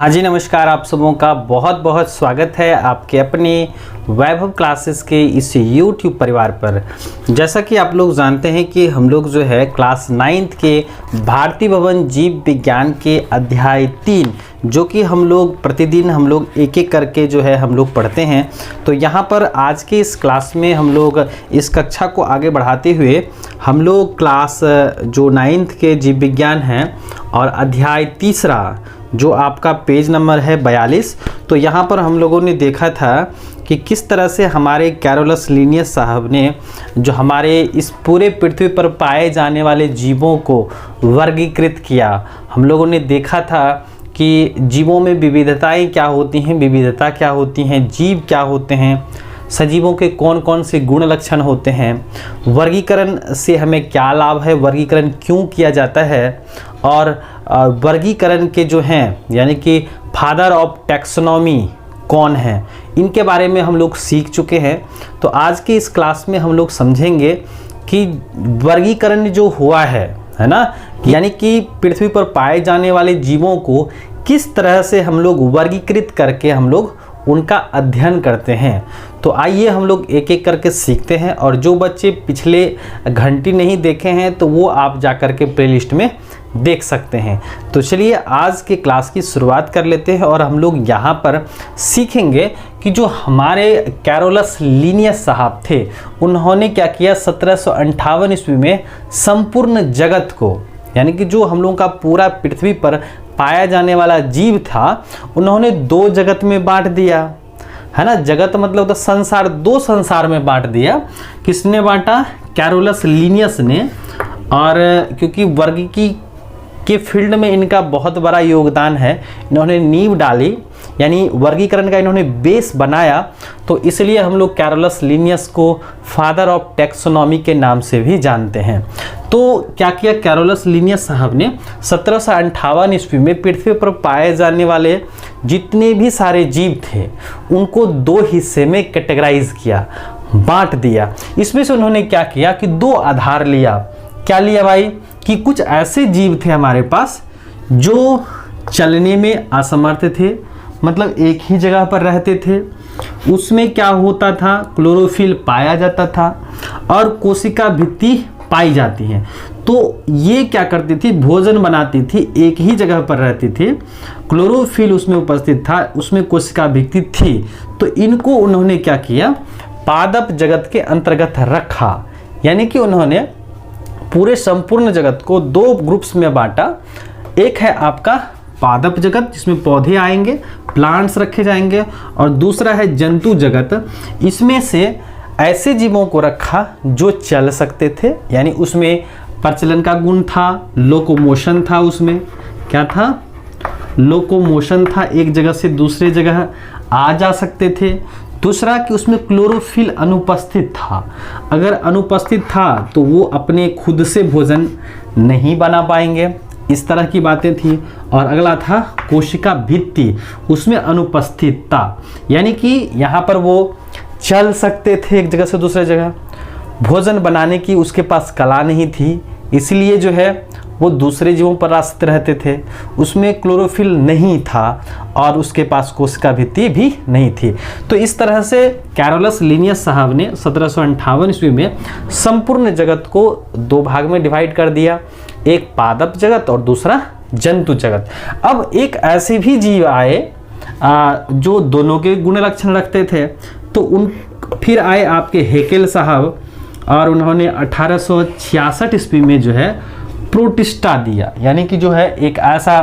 हाँ जी नमस्कार, आप सबों का बहुत बहुत स्वागत है आपके अपने वैभव क्लासेस के इस YouTube परिवार पर। जैसा कि आप लोग जानते हैं कि हम लोग जो है क्लास 9th के भारतीय भवन जीव विज्ञान के अध्याय 3 जो कि हम लोग प्रतिदिन हम लोग एक एक करके जो है हम लोग पढ़ते हैं। तो यहाँ पर आज के इस क्लास में हम लोग इस कक्षा को आगे बढ़ाते हुए हम लोग क्लास जो 9th के जीव विज्ञान हैं और अध्याय तीसरा जो आपका पेज नंबर है 42। तो यहाँ पर हम लोगों ने देखा था कि किस तरह से हमारे कैरोलस लिनियस साहब ने जो हमारे इस पूरे पृथ्वी पर पाए जाने वाले जीवों को वर्गीकृत किया। हम लोगों ने देखा था कि जीवों में विविधताएं क्या होती हैं, विविधता क्या होती हैं, जीव क्या होते हैं, सजीवों के कौन कौन से गुण लक्षण होते हैं, वर्गीकरण से हमें क्या लाभ है, वर्गीकरण क्यों किया जाता है, और वर्गीकरण के जो हैं यानी कि फादर ऑफ टैक्सोनॉमी कौन है, इनके बारे में हम लोग सीख चुके हैं। तो आज के इस क्लास में हम लोग समझेंगे कि वर्गीकरण जो हुआ है ना, यानी कि पृथ्वी पर पाए जाने वाले जीवों को किस तरह से हम लोग वर्गीकृत करके हम लोग उनका अध्ययन करते हैं। तो आइए हम लोग एक एक करके सीखते हैं, और जो बच्चे पिछले घंटी नहीं देखे हैं तो वो आप जा कर के प्लेलिस्ट में देख सकते हैं। तो चलिए आज के क्लास की शुरुआत कर लेते हैं, और हम लोग यहाँ पर सीखेंगे कि जो हमारे कैरोलस लिनियस साहब थे उन्होंने क्या किया। 1758 ईस्वी में संपूर्ण जगत को, यानी कि जो हम लोगों का पूरा पृथ्वी पर पाया जाने वाला जीव था, उन्होंने दो जगत में बांट दिया, है ना। जगत मतलब तो संसार, दो संसार में बांट दिया। किसने बांटा? कैरोलस लिनियस ने। और क्योंकि वर्गीकी के फील्ड में इनका बहुत बड़ा योगदान है, इन्होंने नींव डाली, यानी वर्गीकरण का इन्होंने बेस बनाया, तो इसलिए हम लोग कैरोलस लिनियस को फादर ऑफ टैक्सोनॉमी के नाम से भी जानते हैं। तो क्या किया कैरोलस लिनियस साहब ने 1758 ईस्वी में पृथ्वी पर पाए जाने वाले जितने भी सारे जीव थे उनको दो हिस्से में कैटेगराइज किया, बांट दिया। इसमें से उन्होंने क्या किया कि दो आधार लिया। क्या लिया भाई? कि कुछ ऐसे जीव थे हमारे पास जो चलने में असमर्थ थे, मतलब एक ही जगह पर रहते थे। उसमें क्या होता था, क्लोरोफिल पाया जाता था और कोशिका भित्ति पाई जाती है। तो ये क्या करती थी, भोजन बनाती थी, एक ही जगह पर रहती थी, क्लोरोफिल उसमें उपस्थित था, उसमें कोशिका भित्ति थी। तो इनको उन्होंने क्या किया, पादप जगत के अंतर्गत रखा, यानी कि उन्होंने पूरे संपूर्ण जगत को दो ग्रुप्स में बांटा। एक है आपका पादप जगत जिसमें पौधे आएंगे, प्लांट्स रखे जाएंगे, और दूसरा है जंतु जगत। इसमें से ऐसे जीवों को रखा जो चल सकते थे, यानी उसमें प्रचलन का गुण था, लोकोमोशन था, उसमें क्या था, लोकोमोशन था, एक जगह से दूसरे जगह आ जा सकते थे। दूसरा कि उसमें क्लोरोफिल अनुपस्थित था, अगर अनुपस्थित था तो वो अपने खुद से भोजन नहीं बना पाएंगे, इस तरह की बातें थी। और अगला था कोशिका भित्ति, उसमें अनुपस्थित था, यानी कि यहाँ पर वो चल सकते थे एक जगह से दूसरे जगह, भोजन बनाने की उसके पास कला नहीं थी, इसलिए जो है वो दूसरे जीवों पर आश्रित रहते थे। उसमें क्लोरोफिल नहीं था और उसके पास कोशिका भित्ति भी नहीं थी। तो इस तरह से कैरोलस लिनियस साहब ने 1758 ईस्वी में संपूर्ण जगत को दो भाग में डिवाइड कर दिया, एक पादप जगत और दूसरा जंतु जगत। अब एक ऐसे भी जीव आए जो दोनों के गुण लक्षण रखते थे। तो फिर आए आपके हेकेल साहब, और उन्होंने 1866 ईस्वी में जो है प्रोटिस्टा दिया, यानी कि जो है एक ऐसा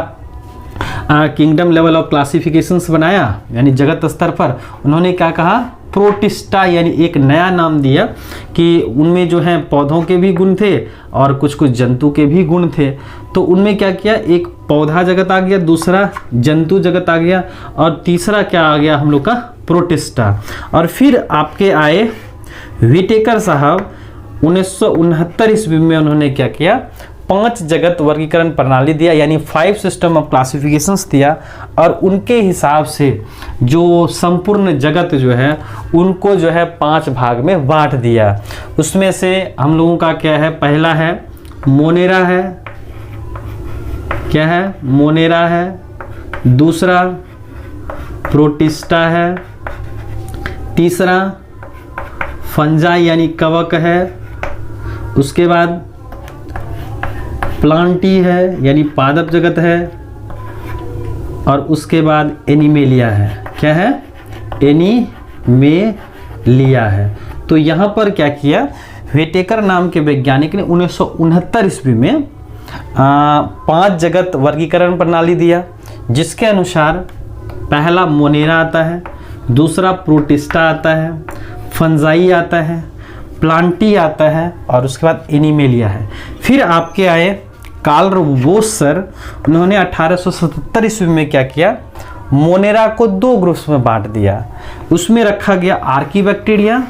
किंगडम लेवल ऑफ क्लासिफिकेशंस बनाया, यानी जगत स्तर पर उन्होंने क्या कहा, प्रोटिस्टा, यानी एक नया नाम दिया कि उनमें जो है पौधों के भी गुण थे और कुछ कुछ जंतु के भी गुण थे। तो उनमें क्या किया, एक पौधा जगत आ गया, दूसरा जंतु जगत आ गया, और तीसरा क्या आ गया हम लोग का, प्रोटिस्टा। और फिर आपके आए व्हिटेकर साहब 1969 ईस्वी में, उन्होंने क्या किया, 5 जगत वर्गीकरण प्रणाली दिया, यानी 5 सिस्टम ऑफ क्लासिफिकेशंस दिया, और उनके हिसाब से जो संपूर्ण जगत जो है उनको जो है 5 भाग में बांट दिया। उसमें से हम लोगों का क्या है, पहला है मोनेरा है, क्या है, मोनेरा है, दूसरा प्रोटिस्टा है, तीसरा फंजाई यानी कवक है, उसके बाद प्लांटी है यानी पादप जगत है, और उसके बाद एनिमेलिया है। क्या है? एनिमेलिया है। तो यहाँ पर क्या किया, व्हिटेकर नाम के वैज्ञानिक ने 1969 ईस्वी में 5 जगत वर्गीकरण प्रणाली दिया, जिसके अनुसार पहला मोनेरा आता है, दूसरा प्रोटिस्टा आता है, फंजाई आता है, प्लांटी आता है, और उसके बाद एनिमेलिया है। फिर आपके आए कार्ल वोसर, उन्होंने 1877 ईस्वी में क्या किया, मोनेरा को 2 ग्रुप्स में बांट दिया। उसमें रखा गया आर्कीबैक्टीरिया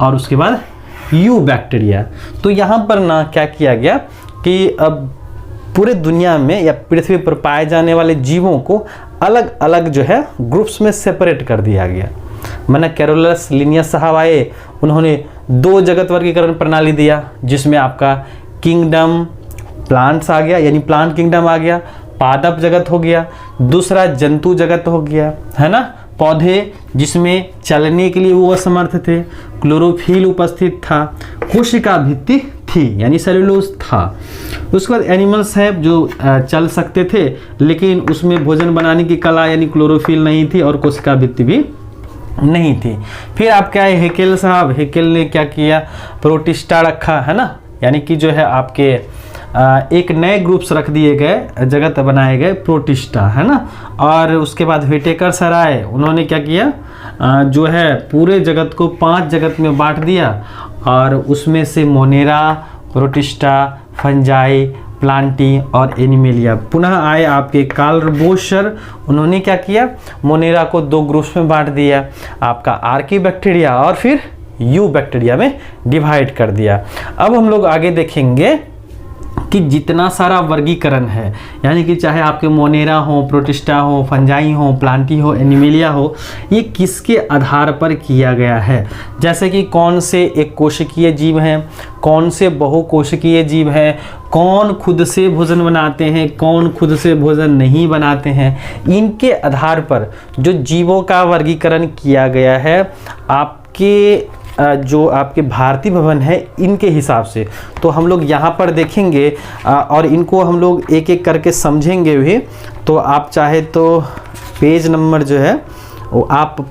और उसके बाद यू बैक्टीरिया। तो यहाँ पर ना क्या किया गया कि अब पूरे दुनिया में या पृथ्वी पर पाए जाने वाले जीवों को अलग अलग जो है ग्रुप्स में सेपरेट कर दिया गया। मैंने कैरोलस लिनियस साहब आए, उन्होंने 2 जगत वर्गीकरण प्रणाली दिया, जिसमें आपका किंगडम प्लांट्स आ गया यानी प्लांट किंगडम आ गया, पादप जगत हो गया, दूसरा जंतु जगत हो गया, है ना, पौधे जिसमें चलने के लिए वो असमर्थ थे, क्लोरोफिल उपस्थित था, कोशिका भित्ति थी यानी सेलुलोज था। उसके बाद एनिमल्स है जो चल सकते थे, लेकिन उसमें भोजन बनाने की कला यानी क्लोरोफिल नहीं थी और कोशिका भित्ति भी नहीं थी। फिर आप क्या है, हेकेल साहब, हेकेल ने क्या किया, प्रोटिस्टा रखा, है ना, यानी कि जो है आपके एक नए ग्रुप्स रख दिए गए, जगत बनाए गए प्रोटिस्टा, है ना। और उसके बाद व्हिटेकर सर आए, उन्होंने क्या किया, जो है पूरे जगत को 5 जगत में बांट दिया, और उसमें से मोनेरा, प्रोटिस्टा, फंजाई, प्लांटी और एनिमेलिया। पुनः आए आपके कार्ल वोसर, उन्होंने क्या किया, मोनेरा को 2 ग्रुप्स में बांट दिया, आपका आर्कीबैक्टीरिया और फिर यू बैक्टीरिया में डिवाइड कर दिया। अब हम लोग आगे देखेंगे कि जितना सारा वर्गीकरण है, यानी कि चाहे आपके मोनेरा हो, प्रोटिस्टा हो, फंजाई हो, प्लांटी हो, एनिमेलिया हो, ये किसके आधार पर किया गया है। जैसे कि कौन से एक कोशिकीय जीव हैं, कौन से बहुकोशिकीय जीव हैं, कौन खुद से भोजन बनाते हैं, कौन खुद से भोजन नहीं बनाते हैं, इनके आधार पर जो जीवों का वर्गीकरण किया गया है आपके जो आपके भारतीय भवन है इनके हिसाब से। तो हम लोग यहाँ पर देखेंगे और इनको हम लोग एक एक करके समझेंगे भी। तो आप चाहे तो पेज नंबर जो है वो आप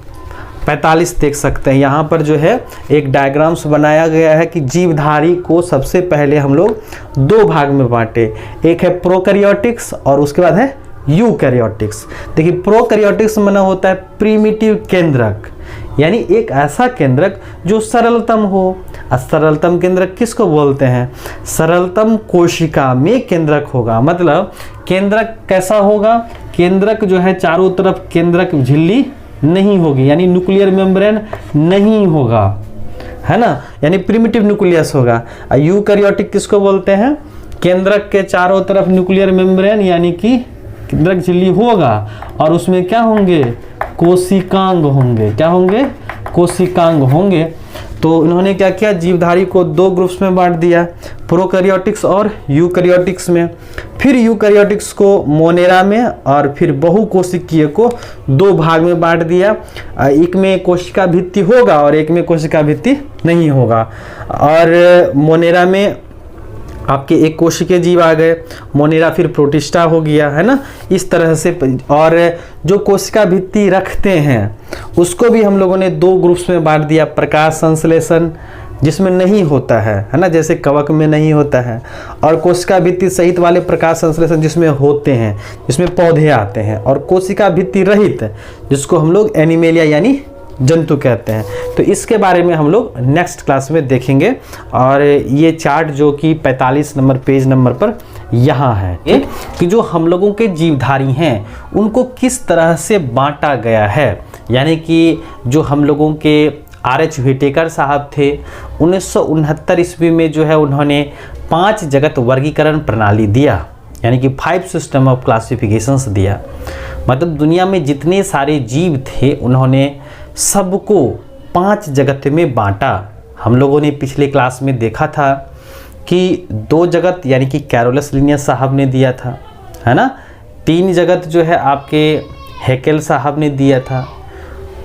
45 देख सकते हैं। यहाँ पर जो है एक डायग्राम्स बनाया गया है कि जीवधारी को सबसे पहले हम लोग 2 भाग में बांटे, एक है प्रोकैरियोटिक्स और उसके बाद है यूकैरियोटिक्स। देखिए प्रोकैरियोटिक्स माना होता है प्रीमिटिव केंद्रक, यानी एक ऐसा केंद्रक जो सरलतम हो। सरलतम केंद्रक किसको बोलते हैं, सरलतम कोशिका में केंद्रक होगा। मतलब केंद्रक कैसा होगा, केंद्रक जो है चारों तरफ केंद्रक झिल्ली नहीं होगी, यानी न्यूक्लियर मेम्ब्रेन नहीं होगा, है ना, यानी प्रिमिटिव न्यूक्लियस होगा। यूकैरियोटिक किसको बोलते हैं, केंद्रक के चारों तरफ न्यूक्लियर मेम्ब्रेन यानी कि केंद्रक झिल्ली होगा और उसमें क्या होंगे, कोशिकांग होंगे। क्या होंगे, कोशिकांग होंगे। तो इन्होंने क्या किया, जीवधारी को 2 ग्रुप्स में बांट दिया, प्रोकैरियोटिक्स और यूकैरियोटिक्स में। फिर यूकैरियोटिक्स को मोनेरा में और फिर बहुकोशिकीय को 2 भाग में बांट दिया। एक में कोशिका भित्ति होगा और एक में कोशिका भित्ति नहीं होगा। और मोनेरा में आपके एक कोशिकीय जीव आ गए, मोनेरा फिर प्रोटिस्टा हो गया, है ना, इस तरह से। और जो कोशिका भित्ति रखते हैं उसको भी हम लोगों ने 2 ग्रुप्स में बांट दिया, प्रकाश संश्लेषण जिसमें नहीं होता है ना, जैसे कवक में नहीं होता है, और कोशिका भित्ति सहित वाले प्रकाश संश्लेषण जिसमें होते हैं, जिसमें पौधे आते हैं, और कोशिका भित्ति रहित जिसको हम लोग एनिमेलिया यानी जंतु कहते हैं। तो इसके बारे में हम लोग नेक्स्ट क्लास में देखेंगे। और ये चार्ट जो कि 45 नंबर पेज नंबर पर यहाँ है कि जो हम लोगों के जीवधारी हैं उनको किस तरह से बांटा गया है। यानी कि जो हम लोगों के R.H. व्हिटेकर साहब थे 1969 ईस्वी में जो है उन्होंने 5 जगत वर्गीकरण प्रणाली दिया, यानी कि 5 सिस्टम ऑफ क्लासिफिकेशंस दिया। मतलब दुनिया में जितने सारे जीव थे उन्होंने सबको 5 जगत में बांटा। हम लोगों ने पिछले क्लास में देखा था कि 2 जगत यानी कि कैरोलस लिनियस साहब ने दिया था, है ना, 3 जगत जो है आपके हैकेल साहब ने दिया था,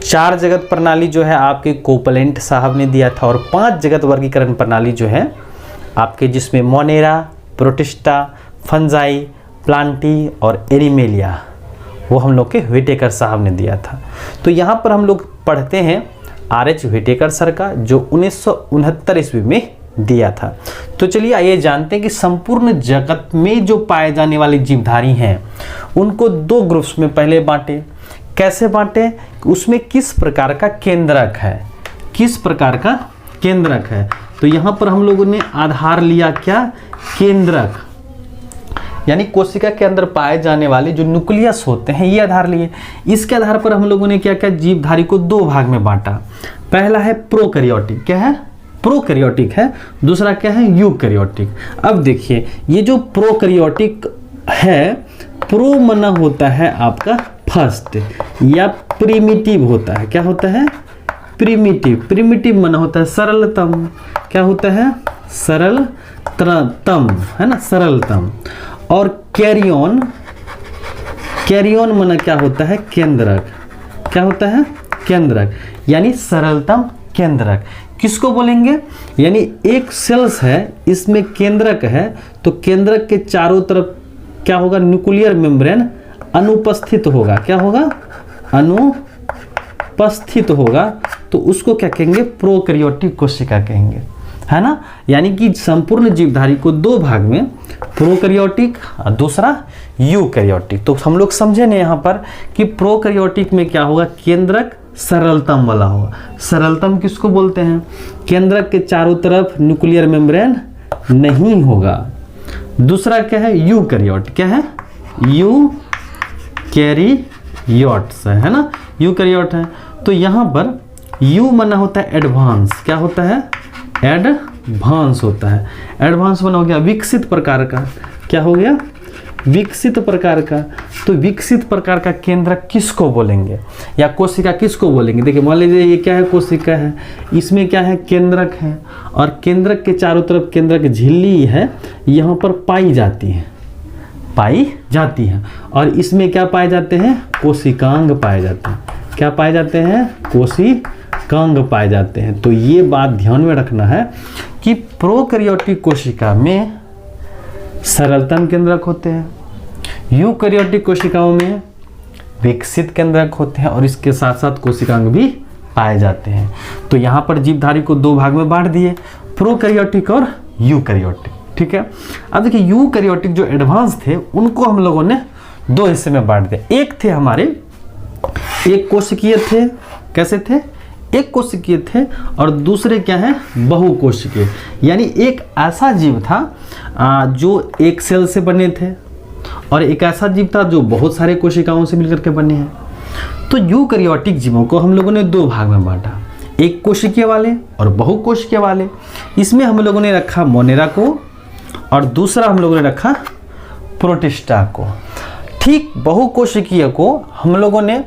4 जगत प्रणाली जो है आपके कोपलेंट साहब ने दिया था, और 5 जगत वर्गीकरण प्रणाली जो है आपके, जिसमें मोनेरा, प्रोटिस्टा, फंजाई, प्लांटी और एनिमेलिया, वो हम लोग के व्हिटेकर साहब ने दिया था। तो यहाँ पर हम लोग पढ़ते हैं आर.एच. व्हिटेकर सर का, जो 1969 ईस्वी में दिया था। तो चलिए आइए जानते हैं कि संपूर्ण जगत में जो पाए जाने वाले जीवधारी हैं उनको 2 ग्रुप्स में पहले बांटे। कैसे बांटे, उसमें किस प्रकार का केंद्रक है, किस प्रकार का केंद्रक है। तो यहाँ पर हम लोगों ने आधार लिया क्या, केंद्रक, यानी कोशिका के अंदर पाए जाने वाले जो न्यूक्लियस होते हैं ये आधार लिए। इसके आधार पर हम लोगों ने क्या क्या, जीवधारी को 2 भाग में बांटा। पहला है प्रोकैरियोटिक, क्या है, प्रोकैरियोटिक है। दूसरा क्या है, यूकैरियोटिक। अब देखिए ये जो प्रोकैरियोटिक है, प्रो मना होता है आपका फर्स्ट या प्रिमिटिव होता है। क्या होता है, प्रिमिटिव। प्रिमिटिव मना होता है सरलतम। क्या होता है, सरलतम, है ना, सरलतम। और कैरियन, कैरियन मना क्या होता है, केंद्रक। क्या होता है, केंद्रक, यानी सरलतम केंद्रक। किसको बोलेंगे, यानी एक सेल्स है, इसमें केंद्रक है, तो केंद्रक के चारों तरफ क्या होगा, न्यूक्लियर मेम्ब्रेन अनुपस्थित होगा। क्या होगा, अनुपस्थित होगा, तो उसको क्या कहेंगे, प्रोकैरियोटिक कोशिका कहेंगे, है ना। यानी कि संपूर्ण जीवधारी को 2 भाग में, प्रोकैरियोटिक और दूसरा यूकैरियोटिक। तो हम लोग समझे ना यहाँ पर कि प्रोकैरियोटिक में क्या होगा, केंद्रक सरलतम वाला होगा। सरलतम किसको बोलते हैं, केंद्रक के चारों तरफ न्यूक्लियर मेम्ब्रेन नहीं होगा। दूसरा क्या है, यूकैरियोट। क्या है, यूकैरियोट्स है ना, यूकैरियोट है। तो यहाँ पर यू मना होता है एडवांस। क्या होता है, एडवांस होता है। एडवांस मना हो गया विकसित प्रकार का। क्या हो गया, विकसित प्रकार का। तो विकसित प्रकार का केंद्रक किसको बोलेंगे, या कोशिका किसको बोलेंगे। देखिए मान लीजिए ये क्या है, कोशिका है, इसमें क्या है, केंद्रक है, और केंद्रक के चारों तरफ केंद्रक झिल्ली है, यहाँ पर पाई जाती है, पाई जाती है। और इसमें क्या पाए जाते हैं, कोशिकांग पाए जाते हैं। क्या पाए जाते हैं, कोशिकांग पाए जाते हैं। तो ये बात ध्यान में रखना है कि प्रोकैरियोटिक कोशिका में सरलतम केंद्रक होते हैं, यूकैरियोटिक कोशिकाओं में विकसित केंद्रक होते हैं, और इसके साथ साथ कोशिकांग भी पाए जाते हैं। तो यहाँ पर जीवधारी को 2 भाग में बांट दिए, प्रोकैरियोटिक और यूकैरियोटिक। ठीक है, अब देखिए यूकैरियोटिक जो एडवांस थे उनको हम लोगों ने 2 हिस्से में बांट दिया। एक थे हमारे एक कोशिकीय थे, कैसे थे, एक कोशिकीय थे, और दूसरे क्या है, बहुकोशिकीय। यानी एक ऐसा जीव था जो एक सेल से बने थे, और एक ऐसा जीव था जो बहुत सारे कोशिकाओं से मिलकर के बने हैं। तो यूकैरियोटिक जीवों को हम लोगों ने 2 भाग में बांटा, एक कोशिकीय वाले और बहुकोशिकीय वाले। इसमें हम लोगों ने रखा मोनेरा को, और दूसरा हम लोगों ने रखा प्रोटिस्टा को। ठीक बहुकोशिकीय को हम लोगों ने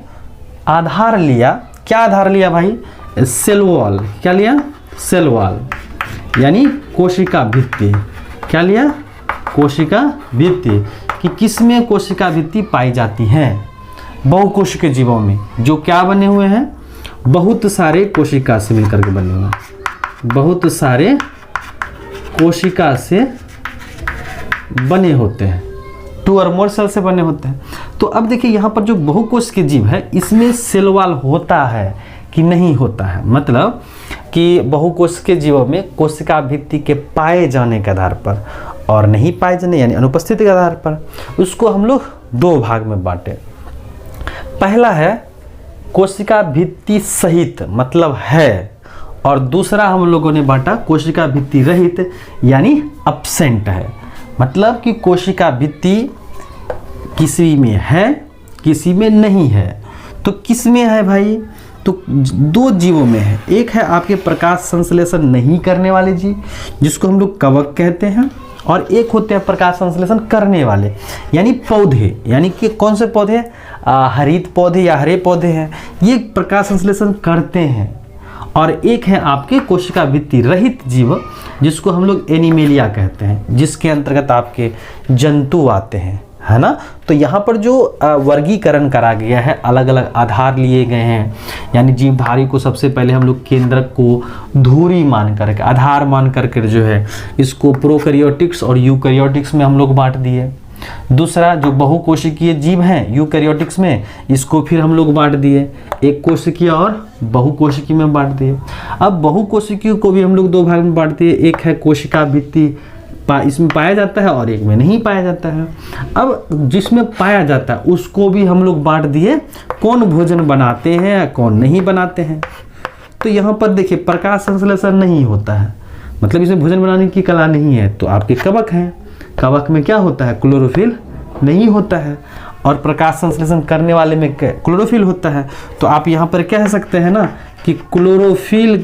आधार लिया, क्या आधार लिया भाई, सेल वॉल। क्या लिया, सेल वॉल, यानी कोशिका भित्ति। क्या लिया, कोशिका भित्ति, कि किसमें कोशिका भित्ति पाई जाती है, बहुकोशिकीय जीवों में, जो क्या बने हुए हैं, बहुत सारे कोशिका से मिलकर के बने हुए हैं, बहुत सारे कोशिका से बने होते हैं, 2 और मोर सेल से बने होते हैं। तो अब देखिए यहाँ पर जो बहुकोशिकीय जीव है, इसमें सेल वॉल होता है कि नहीं होता है। मतलब कि बहुकोशिकीय जीवों में कोशिका भित्ति के पाए जाने के आधार पर और नहीं पाए जाने यानी अनुपस्थिति के आधार पर उसको हम लोग 2 भाग में बांटे। पहला है कोशिका भित्ति सहित, मतलब है, और दूसरा हम लोगों ने बांटा कोशिका भित्ति रहित, यानी एब्सेंट है। मतलब कि कोशिका भित्ति किसी में है, किसी में नहीं है। तो किस में है भाई, तो 2 जीवों में है। एक है आपके प्रकाश संश्लेषण नहीं करने वाले जीव, जिसको हम लोग कवक कहते हैं, और एक होते हैं प्रकाश संश्लेषण करने वाले, यानी पौधे। यानी कि कौन से पौधे, हरित पौधे या हरे पौधे हैं, ये प्रकाश संश्लेषण करते हैं। और एक है आपके कोशिका भित्ति रहित जीव, जिसको हम लोग एनिमेलिया कहते हैं, जिसके अंतर्गत आपके जंतु आते हैं, है ना। तो यहाँ पर जो वर्गीकरण करा गया है, अलग अलग आधार लिए गए हैं, यानी जीवधारी को सबसे पहले हम लोग केंद्रक को धुरी मान करके, आधार मान करके जो है इसको प्रोकैरियोटिक्स और यूकैरियोटिक्स में हम लोग बांट दिए। दूसरा जो बहुकोशिकीय जीव हैं यूकैरियोटिक्स में, इसको फिर हम लोग बांट दिए, एक कोशिकीय और बहुकोशिकीय में बांट दिए। अब बहुकोशिकीय को भी हम लोग दो भाग में बांट दिए, एक है कोशिका भित्ति, इसमें पाया जाता है और एक में नहीं पाया जाता है। अब जिसमें पाया जाता है उसको भी हम लोग बांट दिए, कौन भोजन बनाते हैं कौन नहीं बनाते हैं। तो यहाँ पर देखिए प्रकाश संश्लेषण नहीं होता है, मतलब इसमें भोजन बनाने की कला नहीं है। तो आपके कवक हैं, कवक में क्या होता है, क्लोरोफिल नहीं होता है, और प्रकाश संश्लेषण करने वाले में क्लोरोफिल होता है। तो आप यहाँ पर कह सकते हैं ना कि क्लोरोफिल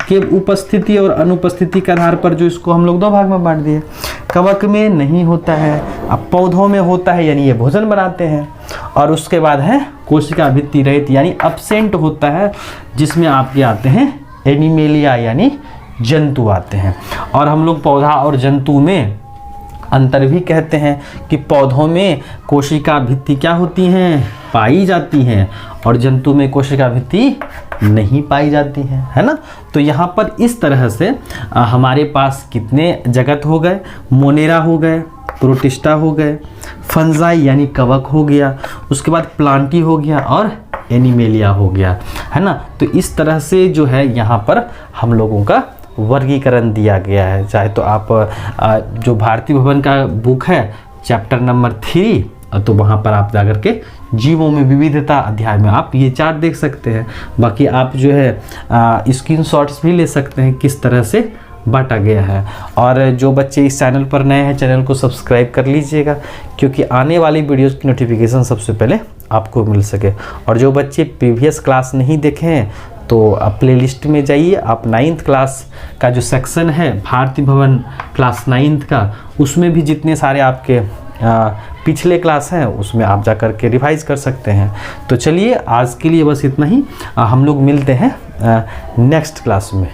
के उपस्थिति और अनुपस्थिति के आधार पर जो इसको हम लोग दो भाग में बांट दिए। कवक में नहीं होता है, अब पौधों में होता है, यानी ये भोजन बनाते हैं। और उसके बाद है कोशिका भित्ति रहित, यानी अब्सेंट होता है, जिसमें आपके आते हैं एनिमेलिया यानी जंतु आते हैं। और हम लोग पौधा और जंतु में अंतर भी कहते हैं कि पौधों में कोशिका भित्ति क्या होती हैं, पाई जाती हैं, और जंतु में कोशिका भित्ति नहीं पाई जाती है ना। तो यहाँ पर इस तरह से हमारे पास कितने जगत हो गए, मोनेरा हो गए, प्रोटिस्टा हो गए, फंजाई यानी कवक हो गया, उसके बाद प्लांटी हो गया और एनिमेलिया हो गया, है ना। तो इस तरह से जो है यहाँ पर हम लोगों का वर्गीकरण दिया गया है। चाहे तो आप जो भारतीय भवन का बुक है चैप्टर नंबर 3, तो वहाँ पर आप जाकर के जीवों में विविधता अध्याय में आप ये चार्ट देख सकते हैं। बाकी आप जो है स्क्रीनशॉट्स भी ले सकते हैं किस तरह से बांटा गया है। और जो बच्चे इस चैनल पर नए हैं, चैनल को सब्सक्राइब कर लीजिएगा, क्योंकि आने वाली वीडियोज़ की नोटिफिकेशन सबसे पहले आपको मिल सके। और जो बच्चे प्रीवियस क्लास नहीं देखे हैं तो प्लेलिस्ट में जाइए, आप 9th क्लास का जो सेक्शन है भारतीय भवन क्लास 9th का, उसमें भी जितने सारे आपके पिछले क्लास हैं उसमें आप जा कर के रिवाइज कर सकते हैं। तो चलिए आज के लिए बस इतना ही, हम लोग मिलते हैं नेक्स्ट क्लास में।